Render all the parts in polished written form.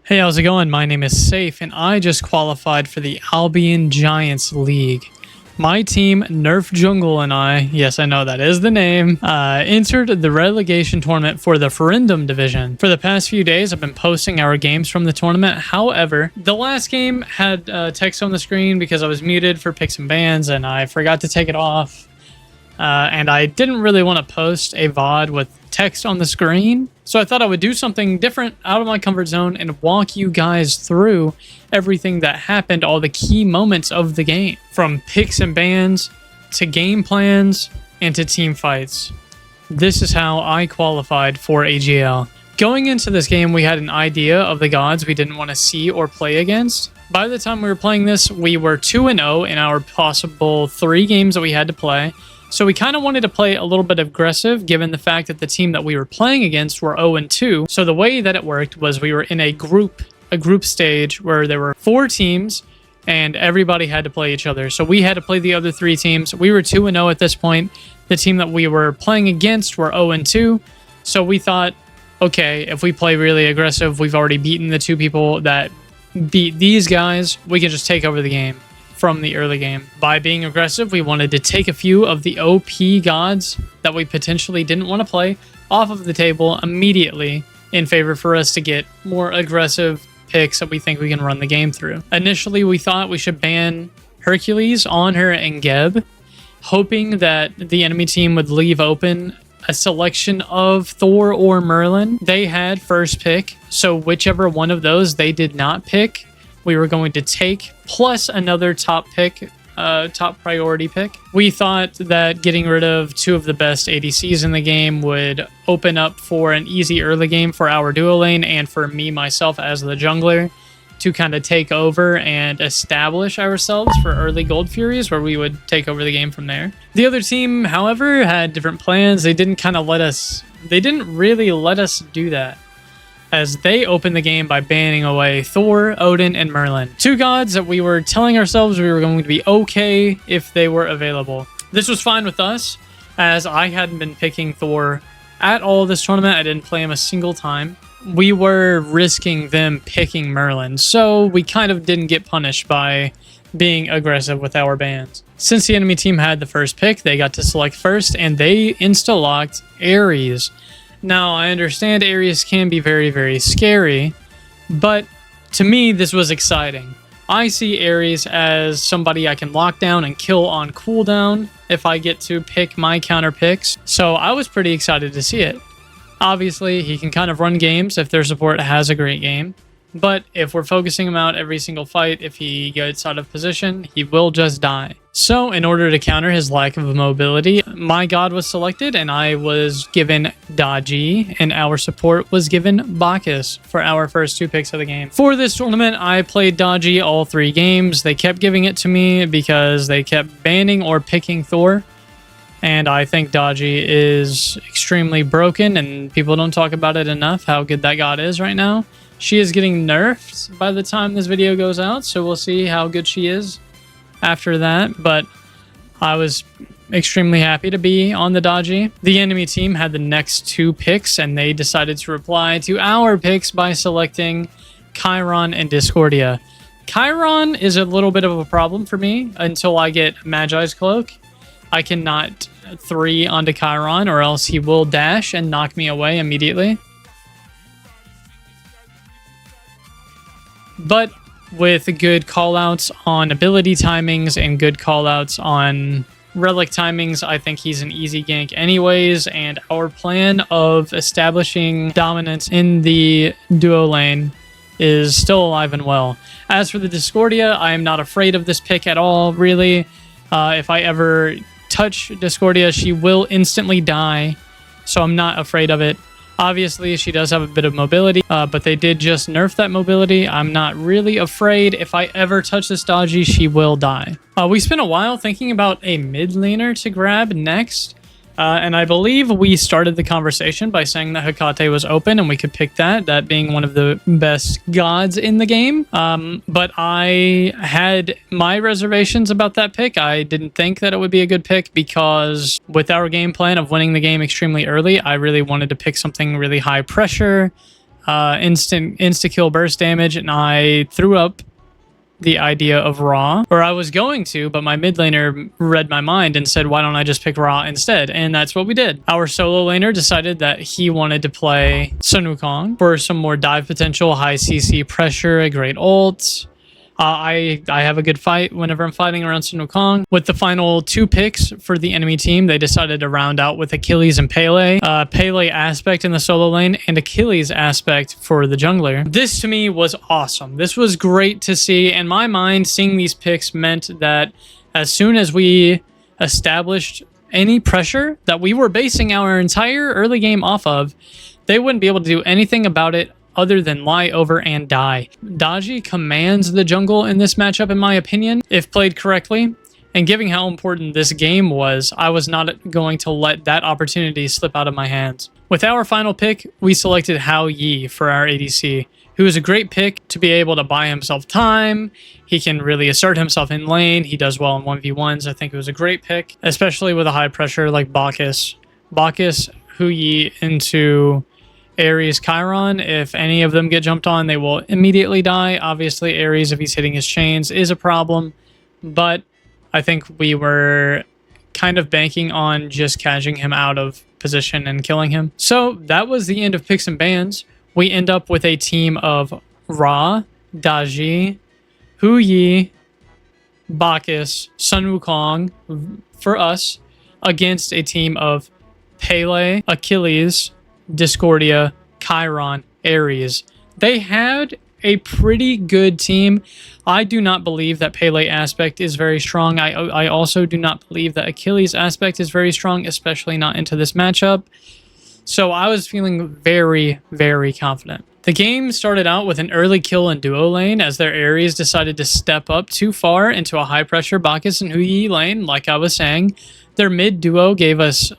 Hey, how's it going? My name is Safe, and I just qualified for the ALBION Giants League. My team, Nerf Jungle, and I, yes, I know that is the name, entered the relegation tournament for the Ferendum division. For the past few days, I've been posting our games from the tournament. However, the last game had text on the screen because I was muted for picks and bans, and I forgot to take it off. And I didn't really want to post a VOD with text on the screen. So I thought I would do something different out of my comfort zone and walk you guys through everything that happened, all the key moments of the game, from picks and bans to game plans and to team fights. This is how I qualified for AGL. Going into this game, we had an idea of the gods we didn't want to see or play against. By the time we were playing this, we were 2-0 in our possible 3 games that we had to play. So we kind of wanted to play a little bit aggressive, given the fact that the team that we were playing against were 0-2. So the way that it worked was we were in a group stage where there were 4 teams and everybody had to play each other. So we had to play the other 3 teams. We were 2-0 at this point. The team that we were playing against were 0-2. So we thought, okay, if we play really aggressive, we've already beaten the 2 people that beat these guys. We can just take over the game from the early game. By being aggressive, we wanted to take a few of the OP gods that we potentially didn't want to play off of the table immediately in favor for us to get more aggressive picks that we think we can run the game through. Initially, we thought we should ban Hercules, Honor, and Geb, hoping that the enemy team would leave open a selection of Thor or Merlin. They had first pick, so whichever one of those they did not pick, we were going to take, plus another top priority pick. We thought that getting rid of 2 of the best ADCs in the game would open up for an easy early game for our duo lane and for me, myself, as the jungler to kind of take over and establish ourselves for early Gold Furies, where we would take over the game from there. The other team, however, had different plans. They didn't really let us do that, as they opened the game by banning away Thor, Odin, and Merlin. 2 gods that we were telling ourselves we were going to be okay if they were available. This was fine with us, as I hadn't been picking Thor at all this tournament. I didn't play him a single time. We were risking them picking Merlin, so we kind of didn't get punished by being aggressive with our bans. Since the enemy team had the first pick, they got to select first, and they insta-locked Ares. Now, I understand Ares can be very, very scary, but to me, this was exciting. I see Ares as somebody I can lock down and kill on cooldown if I get to pick my counter picks, so I was pretty excited to see it. Obviously, he can kind of run games if their support has a great game, but if we're focusing him out every single fight, if he gets out of position, he will just die. So in order to counter his lack of mobility, my god was selected and I was given Daji, and our support was given Bacchus for our first 2 picks of the game. For this tournament, I played Daji all 3 games. They kept giving it to me because they kept banning or picking Thor. And I think Daji is extremely broken and people don't talk about it enough, how good that god is right now. She is getting nerfed by the time this video goes out, so we'll see how good she is after that. But I was extremely happy to be on the Daji. The enemy team had the next 2 picks, and they decided to reply to our picks by selecting Chiron and Discordia. Chiron is a little bit of a problem for me until I get Magi's Cloak. I cannot 3 onto Chiron, or else he will dash and knock me away immediately. But with good callouts on ability timings and good callouts on relic timings, I think he's an easy gank anyways, and our plan of establishing dominance in the duo lane is still alive and well. As for the Discordia, I am not afraid of this pick at all, really. If I ever touch Discordia, she will instantly die, so I'm not afraid of it. Obviously, she does have a bit of mobility, but they did just nerf that mobility. I'm not really afraid. If I ever touch this Daji, she will die. We spent a while thinking about a mid laner to grab next, and I believe we started the conversation by saying that Hecate was open and we could pick that being one of the best gods in the game. But I had my reservations about that pick. I didn't think that it would be a good pick because with our game plan of winning the game extremely early, I really wanted to pick something really high pressure, insta-kill burst damage, and I threw up the idea of Ra, or I was going to, but my mid laner read my mind and said, why don't I just pick Ra instead? And that's what we did. Our solo laner decided that he wanted to play Sun Wukong for some more dive potential, high CC pressure, a great ult. I have a good fight whenever I'm fighting around Sun Wukong. With the final 2 picks for the enemy team, they decided to round out with Achilles and Pele. Pele aspect in the solo lane and Achilles aspect for the jungler. This to me was awesome. This was great to see. In my mind, seeing these picks meant that as soon as we established any pressure that we were basing our entire early game off of, they wouldn't be able to do anything about it other than lie over and die. Daji commands the jungle in this matchup, in my opinion, if played correctly. And given how important this game was, I was not going to let that opportunity slip out of my hands. With our final pick, we selected Hao Yi for our ADC, who is a great pick to be able to buy himself time. He can really assert himself in lane. He does well in 1v1s. I think it was a great pick, especially with a high pressure like Bacchus. Bacchus, Hao Yi into Ares, Chiron. If any of them get jumped on, they will immediately die. Obviously, Ares, if he's hitting his chains, is a problem. But I think we were kind of banking on just catching him out of position and killing him. So that was the end of picks and bans. We end up with a team of Ra, Daji, Hao Yi, Bacchus, Sun Wukong for us against a team of Pele, Achilles, Discordia, Chiron, Ares. They had a pretty good team. I do not believe that Pele aspect is very strong. I also do not believe that Achilles aspect is very strong, especially not into this matchup. So I was feeling very, very confident. The game started out with an early kill in duo lane as their Ares decided to step up too far into a high pressure Bacchus and Hao Yi lane. Like I was saying, their mid duo gave us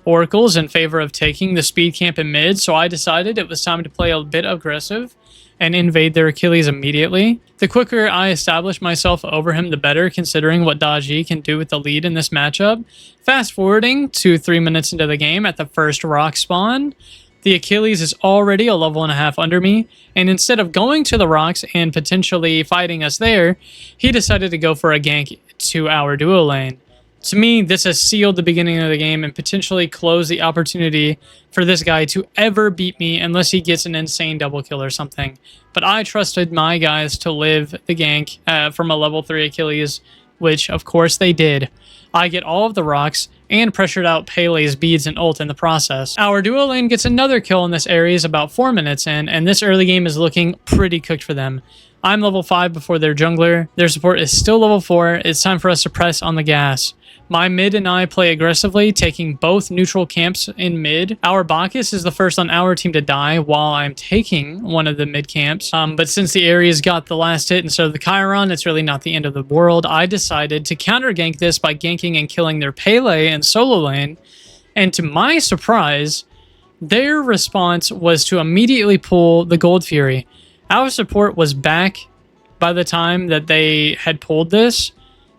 oracles in favor of taking the speed camp in mid, so I decided it was time to play a bit aggressive and invade their Achilles immediately. The quicker I establish myself over him, the better, considering what Daji can do with the lead in this matchup. Fast forwarding to 3 minutes into the game at the first rock spawn, the Achilles is already a level and a half under me, and instead of going to the rocks and potentially fighting us there, he decided to go for a gank to our duo lane. To me, this has sealed the beginning of the game and potentially closed the opportunity for this guy to ever beat me unless he gets an insane double kill or something. But I trusted my guys to live the gank from a level 3 Achilles, which of course they did. I get all of the rocks and pressured out Pele's beads and ult in the process. Our duo lane gets another kill in this area about 4 minutes in, and this early game is looking pretty cooked for them. I'm level 5 before their jungler. Their support is still level 4. It's time for us to press on the gas. My mid and I play aggressively, taking both neutral camps in mid. Our Bacchus is the first on our team to die while I'm taking one of the mid camps. But since the Ares got the last hit instead of the Chiron, it's really not the end of the world. I decided to counter gank this by ganking and killing their Pele and solo lane. And to my surprise, their response was to immediately pull the Gold Fury. Our support was back by the time that they had pulled this.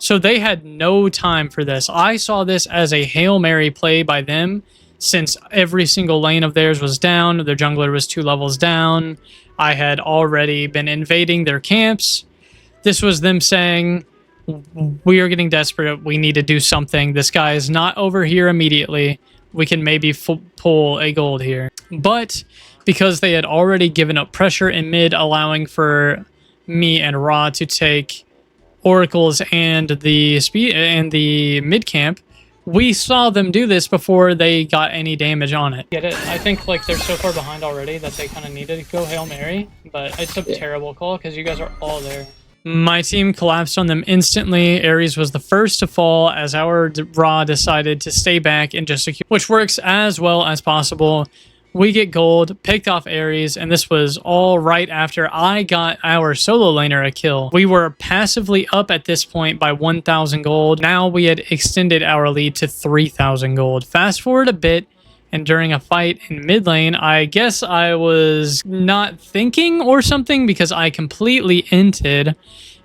So they had no time for this. I saw this as a Hail Mary play by them since every single lane of theirs was down. Their jungler was 2 levels down. I had already been invading their camps. This was them saying, we are getting desperate. We need to do something. This guy is not over here immediately. We can maybe pull a gold here. But because they had already given up pressure in mid, allowing for me and Ra to take oracles and the speed and the mid camp, we saw them do this before they got any damage on it. Get it? I think like they're so far behind already that they kind of needed to go Hail Mary, but it's a terrible call because you guys are all there. My team collapsed on them instantly. Ares was the first to fall as our Ra decided to stay back and just secure, which works as well as possible. We get gold, picked off Ares, and this was all right after I got our solo laner a kill. We were passively up at this point by 1,000 gold. Now we had extended our lead to 3,000 gold. Fast forward a bit, and during a fight in mid lane, I guess I was not thinking or something because I completely inted,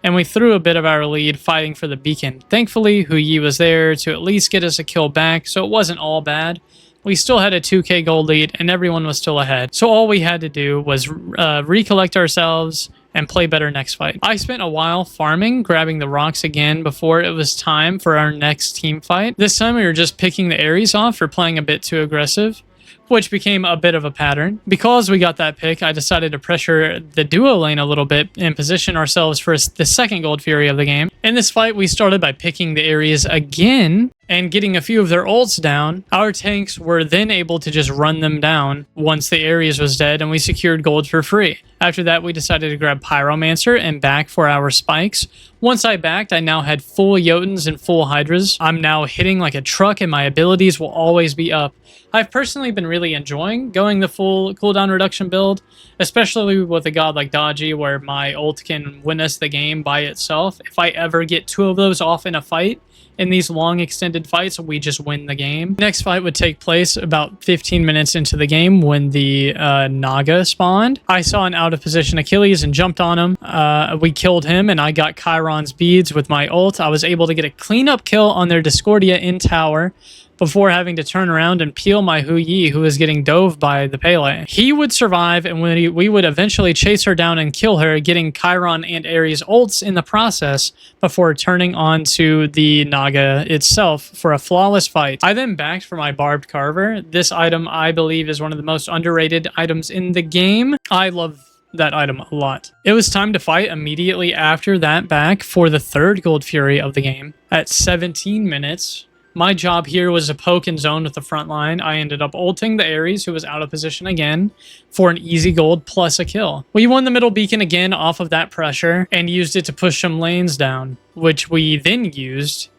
and we threw a bit of our lead fighting for the beacon. Thankfully, Hao Yi was there to at least get us a kill back, so it wasn't all bad. we still had a 2k gold lead and everyone was still ahead. So all we had to do was recollect ourselves and play better next fight. I spent a while farming, grabbing the rocks again before it was time for our next team fight. This time we were just picking the Ares off for playing a bit too aggressive, which became a bit of a pattern. Because we got that pick, I decided to pressure the duo lane a little bit and position ourselves for the second Gold Fury of the game. In this fight, we started by picking the Ares again and getting a few of their ults down. Our tanks were then able to just run them down once the Ares was dead, and we secured gold for free. After that, we decided to grab Pyromancer and back for our spikes. Once I backed, I now had full Jotuns and full Hydras. I'm now hitting like a truck and my abilities will always be up. I've personally been really enjoying going the full cooldown reduction build, especially with a god like Dodgy, where my ult can win us the game by itself. If I ever get 2 of those off in a fight, in these long extended fights, we just win the game. Next fight would take place about 15 minutes into the game when the Naga spawned. I saw an out of position Achilles and jumped on him. We killed him and I got Chiron's beads with my ult. I was able to get a cleanup kill on their Discordia in tower before having to turn around and peel my Hu Yi, who was getting dove by the Pele. He would survive, and we would eventually chase her down and kill her, getting Chiron and Ares ults in the process before turning on to the Naga itself for a flawless fight. I then backed for my Barbed Carver. This item, I believe, is one of the most underrated items in the game. I love that item a lot. It was time to fight immediately after that back for the third Gold Fury of the game. At 17 minutes, my job here was to poke and zone with the front line. I ended up ulting the Ares, who was out of position again, for an easy gold plus a kill. We won the middle beacon again off of that pressure and used it to push some lanes down, which we then used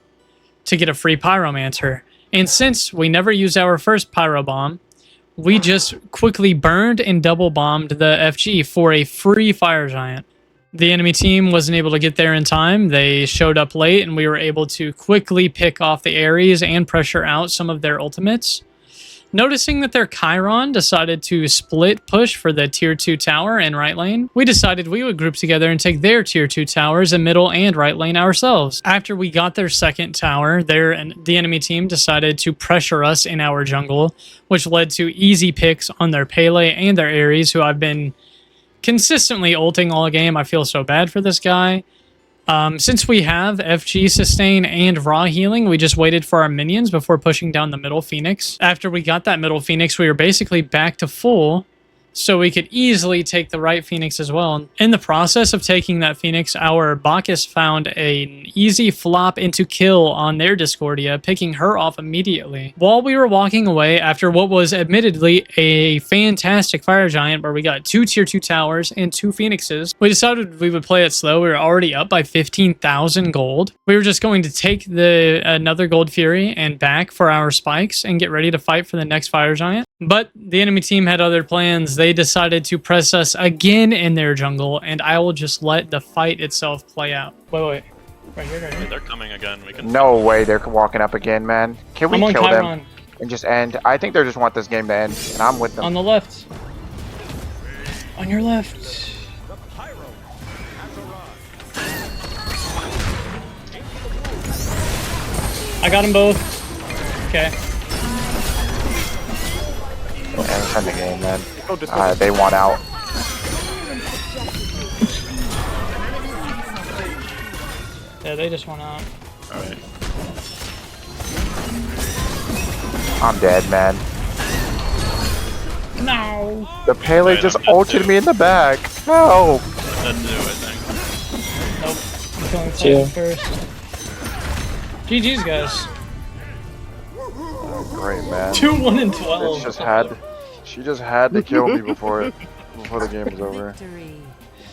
to get a free Pyromancer. And since we never used our first Pyro Bomb, we just quickly burned and double bombed the FG for a free Fire Giant. The enemy team wasn't able to get there in time. They showed up late, and we were able to quickly pick off the Ares and pressure out some of their ultimates. Noticing that their Chiron decided to split push for the tier 2 tower in right lane, we decided we would group together and take their tier 2 towers in middle and right lane ourselves. After we got their second tower, the enemy team decided to pressure us in our jungle, which led to easy picks on their Pele and their Ares, who I've been consistently ulting all game. I feel so bad for this guy. Since we have FG sustain and raw healing, we just waited for our minions before pushing down the middle Phoenix. After we got that middle Phoenix, we were basically back to full, so we could easily take the right Phoenix as well. In the process of taking that Phoenix, our Bacchus found an easy flop into kill on their Discordia, picking her off immediately. While we were walking away after what was admittedly a fantastic Fire Giant, where we got 2 tier 2 towers and 2 Phoenixes, we decided we would play it slow. We were already up by 15,000 gold. We were just going to take another Gold Fury and back for our spikes and get ready to fight for the next Fire Giant. But the enemy team had other plans. They decided to press us again in their jungle, and I will just let the fight itself play out. Wait. Right here. They're coming again. We can... No way they're walking up again, man. Can we kill Chiron. them and just end? I think they just want this game to end, and I'm with them. On the left. On your left. I got them both. Okay. And it's end the game, man. They want out. Yeah, they just went out. Alright. I'm dead, man. No. The Pele just ulted me in the back. No. That's new, I think. Nope. I'm killing Titan first. GG's, guys. Oh, great, man. 2-1 and 12. She just had to kill me before the game was over.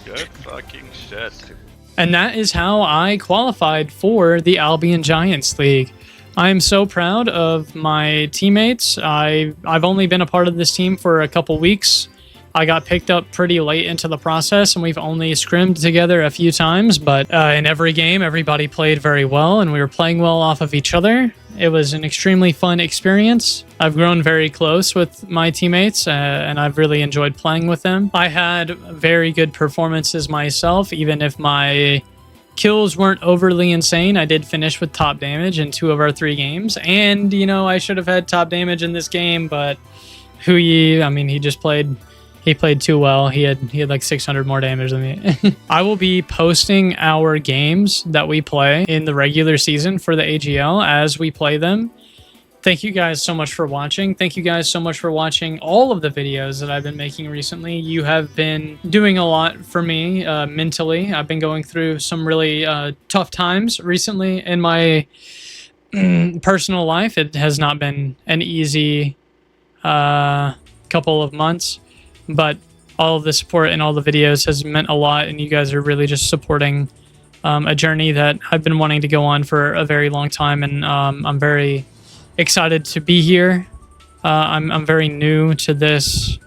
Good fucking shit. And that is how I qualified for the Albion Giants League. I am so proud of my teammates. I've only been a part of this team for a couple weeks. I got picked up pretty late into the process, and we've only scrimmed together a few times, but in every game, everybody played very well, and we were playing well off of each other. It was an extremely fun experience. I've grown very close with my teammates, and I've really enjoyed playing with them. I had very good performances myself, even if my kills weren't overly insane. I did finish with top damage in 2 of our 3 games. And, you know, I should have had top damage in this game, but Huyi, I mean, he played too well. He had like 600 more damage than me. I will be posting our games that we play in the regular season for the AGL as we play them. Thank you guys so much for watching. Thank you guys so much for watching all of the videos that I've been making recently. You have been doing a lot for me mentally. I've been going through some really tough times recently in my personal life. It has not been an easy couple of months, but all of the support and all the videos has meant a lot, and you guys are really just supporting a journey that I've been wanting to go on for a very long time, and I'm very excited to be here. I'm very new to this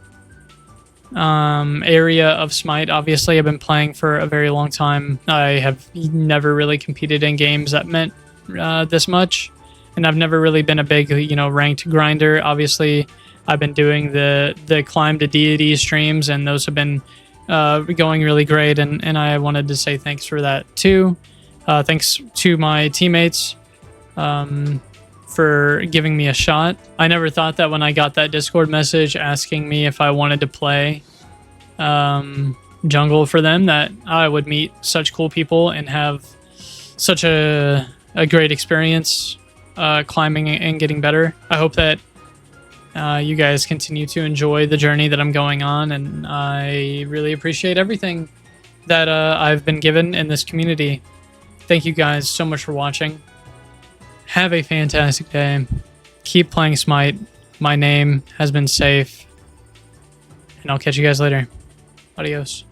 area of Smite. Obviously, I've been playing for a very long time. I have never really competed in games that meant this much, and I've never really been a big, you know, ranked grinder. Obviously, I've been doing the climb to deity streams, and those have been going really great, and I wanted to say thanks for that too. Thanks to my teammates for giving me a shot. I never thought that when I got that Discord message asking me if I wanted to play jungle for them, that I would meet such cool people and have such a great experience climbing and getting better. I hope that you guys continue to enjoy the journey that I'm going on, and I really appreciate everything that I've been given in this community. Thank you guys so much for watching. Have a fantastic day. Keep playing Smite. My name has been safe, and I'll catch you guys later. Adios.